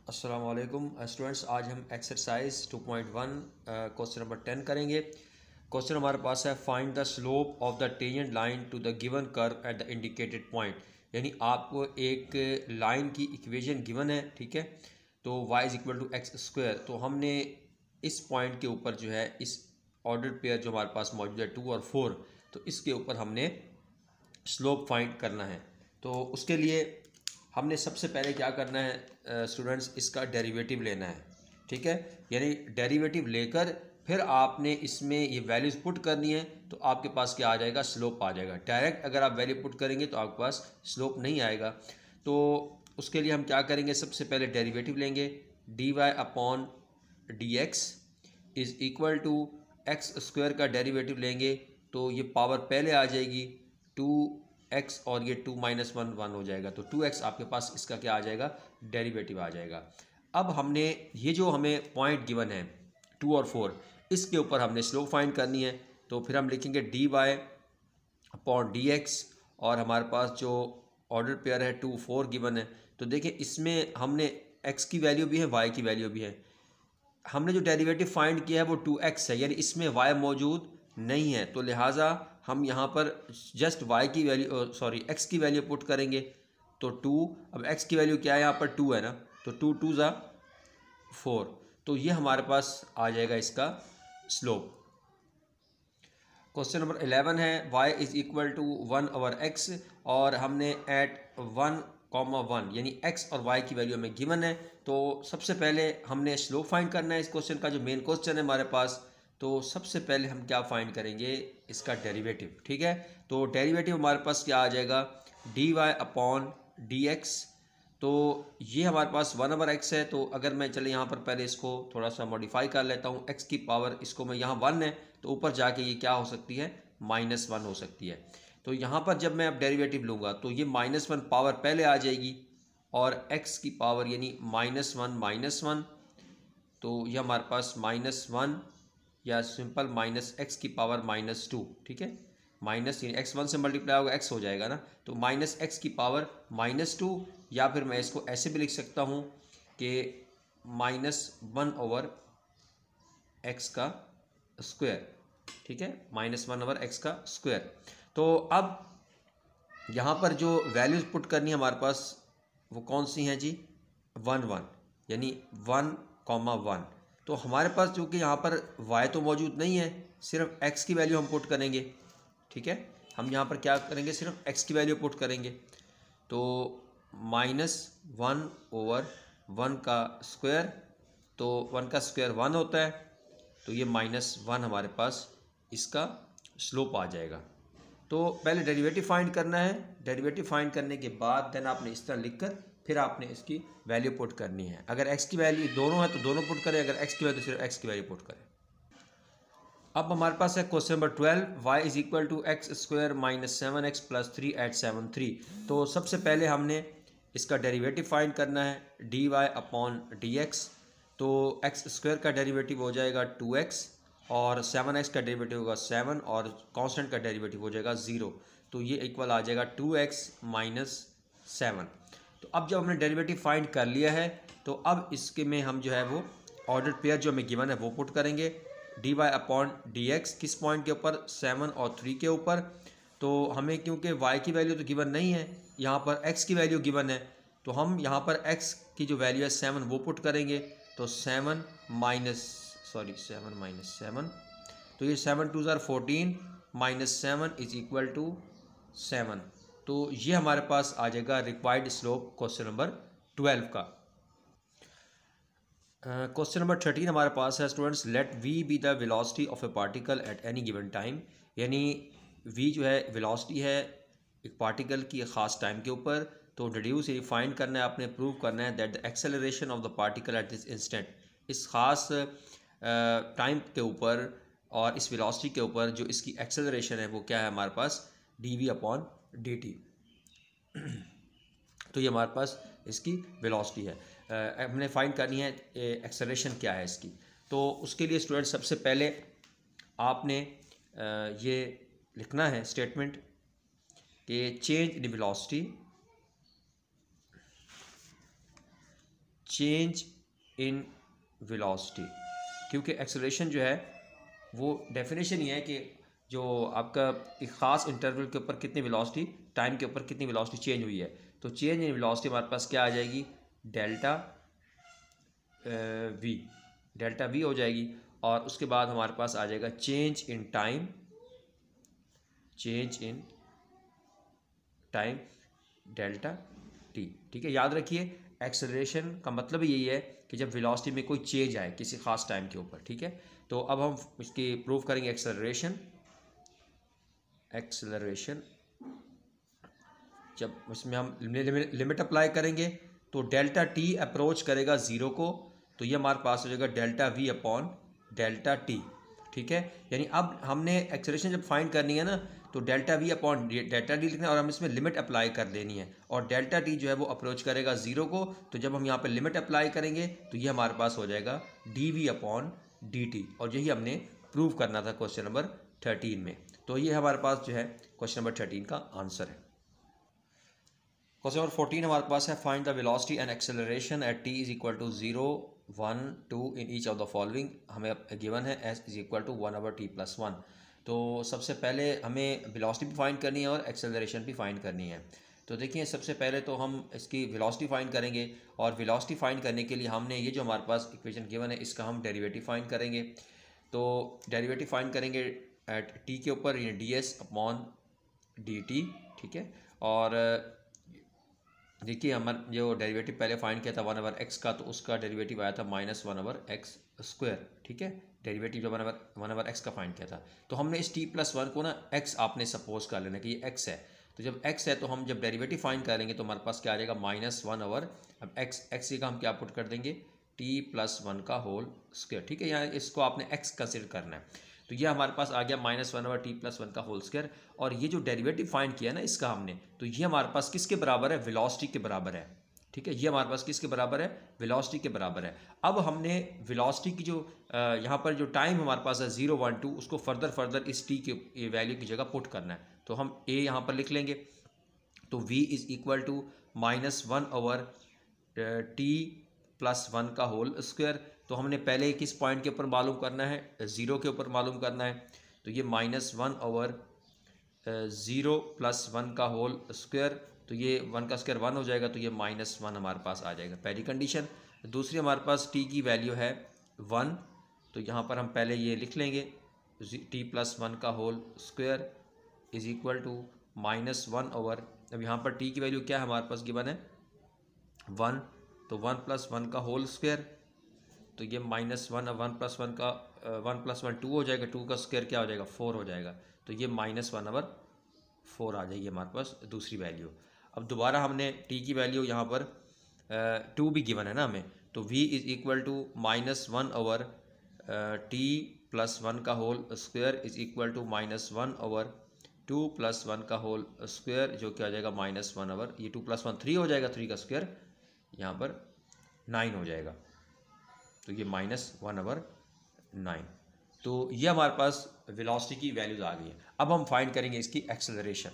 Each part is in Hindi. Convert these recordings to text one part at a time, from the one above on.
अस्सलाम वालेकुम स्टूडेंट्स, आज हम एक्सरसाइज 2.1 क्वेश्चन नंबर 10 करेंगे। क्वेश्चन हमारे पास है find the slope of the tangent line to the given curve at the indicated point. यानी आपको एक लाइन की इक्वेशन गिवन है, ठीक है, तो y is equal to x square. तो हमने इस पॉइंट के ऊपर जो है इस ऑर्डर पेयर जो हमारे पास मौजूद है 2 और 4, तो इसके ऊपर हमने स्लोप फाइंड करना है। तो उसके लिए हमने सबसे पहले क्या करना है स्टूडेंट्स, इसका डेरिवेटिव लेना है, ठीक है। यानी डेरिवेटिव लेकर फिर आपने इसमें ये वैल्यूज़ पुट करनी है, तो आपके पास क्या आ जाएगा, स्लोप आ जाएगा। डायरेक्ट अगर आप वैल्यू पुट करेंगे तो आपके पास स्लोप नहीं आएगा। तो उसके लिए हम क्या करेंगे, सबसे पहले डेरिवेटिव लेंगे। D y upon d x is equal to x square का डेरिवेटिव लेंगे तो ये पावर पहले आ जाएगी 2x और ये 2 माइनस 1 हो जाएगा। तो 2x आपके पास इसका क्या आ जाएगा, डेरिवेटिव आ जाएगा। अब हमने ये जो हमें पॉइंट गिवन है 2 और 4, इसके ऊपर हमने स्लोप फाइंड करनी है। तो फिर हम लिखेंगे d y upon d x, और हमारे पास जो ऑर्डर पेयर है 2 4 गिवन है। तो देखिए इसमें हमने x की वैल्यू भी है, y की वैल्यू भी है। हमने जो डेरिवेटिव फाइंड किया है वो 2x है, यानी इसमें y मौजूद नहीं है, तो लिहाजा हम यहाँ पर जस्ट y की वैल्यू x की वैल्यू पुट करेंगे। तो 2, अब x की वैल्यू क्या है, यहाँ पर 2 है ना, तो 2 2 ज़ा 4, तो ये हमारे पास आ जाएगा इसका स्लोप। क्वेश्चन नंबर 11 है y is equal to 1 over x, और हमने एट 1,1 यानी x और y की वैल्यू हमें गिवन है। तो सबसे पहले हमने स्लोप फाइंड करना है इस क्वेश्चन का, जो मेन क्वेश्चन है हमारे पास। तो सबसे पहले हम क्या फाइंड करेंगे, इसका डेरिवेटिव, ठीक है। तो डेरिवेटिव हमारे पास क्या आ जाएगा, d y upon d x. तो ये हमारे पास 1 ओवर एक्स है। तो अगर मैं चले यहाँ पर पहले इसको थोड़ा सा मॉडिफाई कर लेता हूँ, एक्स की पावर इसको मैं यहाँ 1 है तो ऊपर जाके ये क्या हो सकती है, -1 हो सकती है। तो यहाँ पर जब मैं अब डेरिवेटिव लूँगा तो ये -1 पावर पहले आ जाएगी, और x की पावर यानी -1, तो ये हमारे पास -1 या सिंपल -x की पावर -2, ठीक है। माइनस यानी x 1 से मल्टीप्लाई होगा x हो जाएगा ना, तो -x की पावर -2, या फिर मैं इसको ऐसे भी लिख सकता हूँ कि -1 ओवर x का स्क्वायर, ठीक है, -1 ओवर x का स्क्वायर। तो अब यहाँ पर जो वैल्यूज़ पुट करनी है हमारे पास वो कौन सी हैं जी, 1 1 यानी 1,1। तो हमारे पास चूँकि यहाँ पर y तो मौजूद नहीं है, सिर्फ x की वैल्यू हम पुट करेंगे, ठीक है। हम यहाँ पर क्या करेंगे, सिर्फ x की वैल्यू पुट करेंगे। तो -1 ओवर 1 का स्क्वायर, तो 1 का स्क्वायर 1 होता है, तो ये -1 हमारे पास इसका स्लोप आ जाएगा। तो पहले डेरिवेटिव फाइंड करना है, डेरिवेटिव फाइंड करने के बाद देन आपने इस तरह लिखकर फिर आपने इसकी वैल्यू पुट करनी है। अगर x की वैल्यू दोनों है तो दोनों पुट करें, अगर x की वैल्यू तो सिर्फ x की वैल्यू पुट करें। अब हमारे पास है question number 12, y is equal to x square -7x + 3 @ 7 3। तो सबसे पहले हमने इसका डेरिवेटिव फाइंड करना है, d y upon d x. तो एक्स स्क्वायर का डेरिवेटिव हो जाएगा 2x, और 7x का डेरिवेटिव होगा 7, और कांस्टेंट का डेरिवेटिव हो जाएगा 0। तो ये इक्वल आ जाएगा 2x - 7। तो अब जब हमने डेरिवेटिव फाइंड कर लिया है, तो अब इसके में हम जो है वो ऑर्डर पेयर जो हमें गिवन है वो पुट करेंगे। D y upon d x किस पॉइंट के ऊपर, 7 और 3 के ऊपर। तो हमें क्योंकि y की वैल्यू तो गिवन नहीं है, यहाँ पर x की वैल्यू गिवन है, तो हम यहाँ पर x की जो वैल्यू है 7 वो पुट करेंगे। तो 7 -7, तो ये 7 2 ज़ार 14 -7 इज इक्वल टू 7। तो ये हमारे पास आ जाएगा रिक्वायर्ड स्लोप क्वेश्चन नंबर 12 का। क्वेश्चन नंबर 13 हमारे पास है students, let v be the velocity of a particle at any given time. यानी v जो है वेलोसिटी है एक पार्टिकल की एक ख़ास टाइम के ऊपर। तो डिड्यूस ये फाइंड करना है, आपने प्रूव करना है that the acceleration of the particle at this instant, इस ख़ास टाइम के ऊपर और इस वेलोसिटी के ऊपर जो इसकी एक्सेलरेशन है वो क्या है हमारे पास, dv/dt। तो ये हमारे पास इसकी वेलोसिटी है। हमने फाइंड करनी है एक्सेलरेशन क्या है इसकी। तो उसके लिए स्टूडेंट सबसे पहले आपने ये लिखना है स्टेटमेंट कि चेंज चेंज इन वेलोसिटी, क्योंकि एक्सेलरेशन जो है वो डेफिनेशन ही है कि जो आपका एक ख़ास इंटरवल के ऊपर कितनी वेलोसिटी, टाइम के ऊपर कितनी वेलोसिटी चेंज हुई है। तो चेंज इन वेलोसिटी हमारे पास क्या आ जाएगी, डेल्टा वी, डेल्टा वी हो जाएगी। और उसके बाद हमारे पास आ जाएगा change in time, change in time delta T. ठीक है, याद रखिए एक्सेलरेशन का मतलब यही है कि जब वेलोसिटी में कोई चेंज आए किसी खास टाइम के ऊपर। ठीक है, तो अब हम इसकी प्रूव करेंगे एक्सेलरेशन। एक्सेलरेशन जब उसमें हम लिमिट अप्लाई करेंगे तो डेल्टा टी अप्रोच करेगा ज़ीरो को, तो ये हमारे पास हो जाएगा delta we upon delta T. ठीक है, यानी अब हमने एक्सेलरेशन जब फाइंड करनी है ना, तो delta we upon delta T लिखना है और हम इसमें लिमिट अप्लाई कर देनी है। और डेल्टा टी जो है वो अप्रोच करेगा ज़ीरो को, तो जब हम यहाँ पे लिमिट अप्लाई करेंगे तो ये हमारे पास हो जाएगा d v upon d t. और यही हमने प्रूव करना था क्वेश्चन नंबर 13 में। तो ये हमारे पास जो है क्वेश्चन नंबर 13 का आंसर है। क्वेश्चन नंबर 14 हमारे पास है find the velocity and acceleration at t is equal to 0, 1, 2 in each of the following. हमें गिवन है s is equal to 1/t+1। तो सबसे पहले हमें वेलोसिटी भी फाइंड करनी है और एक्सेलरेशन भी फाइंड करनी है। तो देखिए सबसे पहले तो हम इसकी वेलोसिटी फाइंड करेंगे, और वेलोसिटी फाइंड करने के लिए हमने ये जो हमारे पास इक्वेशन गिवन है इसका हम डेरिवेटिव फाइंड करेंगे। तो डेरिवेटिव फाइंड करेंगे एट टी के ऊपर, यानी D S upon d T. ठीक है, और देखिए हमारा जो डेरिवेटिव पहले फाइंड किया था 1/x का, तो उसका डेरिवेटिव आया था -1/x²। ठीक है, डेरिवेटिव जो 1/x का फाइंड किया था, तो हमने इस t+1 को ना x आपने सपोज कर लेना कि ये x है। तो जब x है तो हम जब डेरिवेटिव फाइंड करेंगे तो हमारे पास क्या आ जाएगा -1/, अब x का हम क्या पुट कर देंगे, t+1 का होल स्क्वायर। ठीक है, यहाँ इसको आपने x कंसिडर करना है। तो ये हमारे पास आ गया -1/t+1 का होल स्क्वायर। और ये जो डेरिवेटिव फाइंड किया ना इसका हमने, तो ये हमारे पास किसके बराबर है, वेलोसिटी के बराबर है। ठीक है, ये हमारे पास किसके बराबर है, वेलोसिटी के बराबर है। अब हमने वेलोसिटी की जो यहाँ पर जो टाइम हमारे पास है 0, 1, 2, उसको फर्दर इस टी के वैल्यू की जगह पुट करना है। तो हम a यहाँ पर लिख लेंगे, तो v is equal to -1/t+1 का होल स्क्वायर। तो हमने पहले किस पॉइंट के ऊपर मालूम करना है, 0 के ऊपर मालूम करना है। तो ये -1/0+1 का होल स्क्वायर, तो ये 1 का स्क्वायर 1 हो जाएगा, तो ये -1 हमारे पास आ जाएगा, पहली कंडीशन। दूसरी हमारे पास t की वैल्यू है 1, तो यहाँ पर हम पहले ये लिख लेंगे t+1 का whole square is equal to -1/, अब यहाँ पर t की वैल्यू क्या है हमारे पास गिवन है 1, तो 1 + 1 का होल स्क्वायर, तो ये -1 अब 1 + 1 का 1 + 1 2 हो जाएगा, 2 का स्क्वायर क्या हो जाएगा 4 हो जाएगा, तो ये -1/4 आ जाएगी हमारे पास दूसरी वैल्यू। अब दोबारा हमने t की वैल्यू यहाँ पर 2 भी गिवन है ना हमें, तो v is equal to -1/t+1 का whole square is equal to -1/2 + 1 का होल स्क्वायर, जो क्या हो जाएगा -1/, ये 2 + 1 3 हो जाएगा, 3 का स्क्वायर यहाँ पर 9 हो जाएगा, तो ये -1/9। तो ये हमारे पास वेलोसिटी की वैल्यूज आ गई है। अब हम फाइंड करेंगे इसकी एक्सेलरेशन।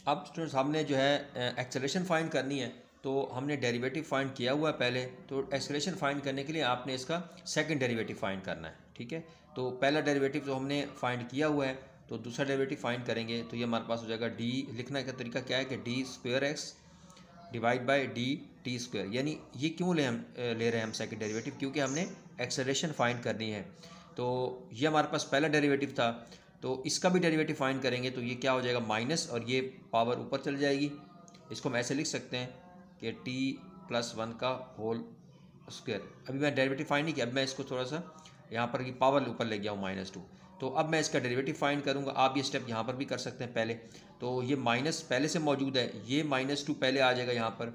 अब स्टूडेंट्स हमने जो है एक्सेलरेशन फाइंड करनी है, तो हमने डेरिवेटिव फाइंड किया हुआ है पहले, तो एक्सेलरेशन फाइंड करने के लिए आपने इसका सेकंड डेरिवेटिव फाइंड करना है। ठीक है, तो पहला डेरिवेटिव जो हमने फाइंड किया हुआ है, तो दूसरा डेरिवेटिव फाइंड करेंगे, तो ये हमारे पास हो जाएगा डी, लिखने का तरीका क्या है कि d²x डिवाइड बाई dt², यानी ये क्यों ले रहे हैं हम सेकंड डेरिवेटिव, क्योंकि हमने एक्सेलरेशन फाइंड करनी है। तो ये हमारे पास पहला डेरिवेटिव था, तो इसका भी डेरिवेटिव फाइंड करेंगे, तो ये क्या हो जाएगा माइनस, और ये पावर ऊपर चल जाएगी। इसको हम ऐसे लिख सकते हैं कि t+1 का होल स्क्वायर। अभी मैं डेरिवेटिव फाइंड नहीं किया, अब मैं इसको थोड़ा सा यहाँ पर पावर ऊपर ले गया हूँ -2, तो अब मैं इसका डेरिवेटिव फाइंड करूँगा। आप ये स्टेप यहाँ पर भी कर सकते हैं पहले, तो ये माइनस पहले से मौजूद है, ये -2 पहले आ जाएगा यहाँ पर।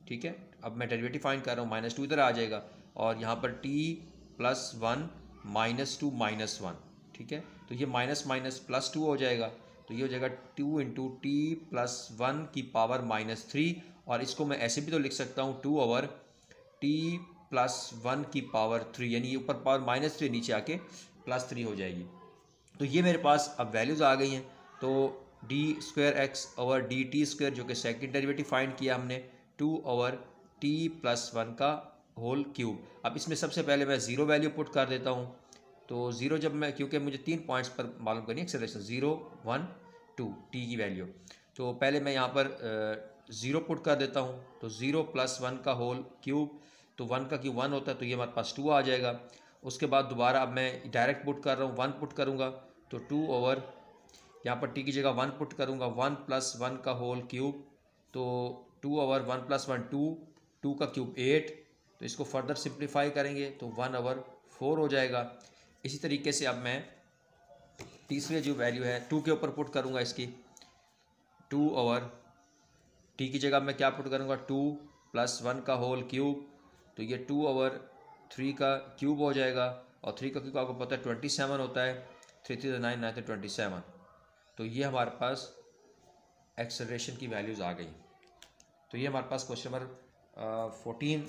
ठीक है, अब मैं डेरिवेटिव फाइंड कर रहा हूँ, -2 इधर आ जाएगा, और यहाँ पर t+1 -2 -1। ठीक है, तो ये +2 हो जाएगा, तो ये हो जाएगा 2 × t+1 की पावर -3, और इसको मैं ऐसे भी तो लिख सकता हूँ 2/t+1 की पावर 3, यानी ये ऊपर पावर -3 नीचे आके +3 हो जाएगी। तो ये मेरे पास अब वैल्यूज़ आ गई हैं। तो d²x/dt², जो कि सेकंड डेरिवेटिव फाइंड किया हमने, 2/t t+1 का होल क्यूब। अब इसमें सबसे पहले मैं ज़ीरो वैल्यू पुट कर देता हूँ। तो ज़ीरो जब मैं, क्योंकि मुझे 3 पॉइंट्स पर मालूम करनी है एक्सेलरेशन, 0 1 2 टी की वैल्यू, तो पहले मैं यहाँ पर ज़ीरो पुट कर देता हूँ। तो 0+1 का होल क्यूब, तो 1 का क्यूब 1 होता है, तो ये हमारे पास 2 आ जाएगा। उसके बाद दोबारा अब मैं डायरेक्ट पुट कर रहा हूँ, 1 पुट करूँगा तो 2 ओवर, यहाँ पर टी की जगह 1 पुट करूँगा, 1+1 का होल क्यूब, तो 2 ओवर 1+1 2, 2 का क्यूब 8, तो इसको फर्दर सिंप्लीफाई करेंगे तो 1/4 हो जाएगा। इसी तरीके से अब मैं तीसरे जो वैल्यू है 2 के ऊपर पुट करूँगा इसकी, 2 ओवर टी की जगह मैं क्या पुट करूँगा, 2+1 का होल क्यूब, तो ये 2/3 का क्यूब हो जाएगा। और 3 का क्यूब आपको पता है 27 होता है, 3 3 9 9 27। तो ये हमारे पास एक्सेलरेशन की वैल्यूज़ आ गई। तो ये हमारे पास क्वेश्चन नंबर 14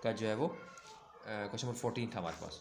का जो है वो क्वेश्चन नंबर 14 था हमारे पास।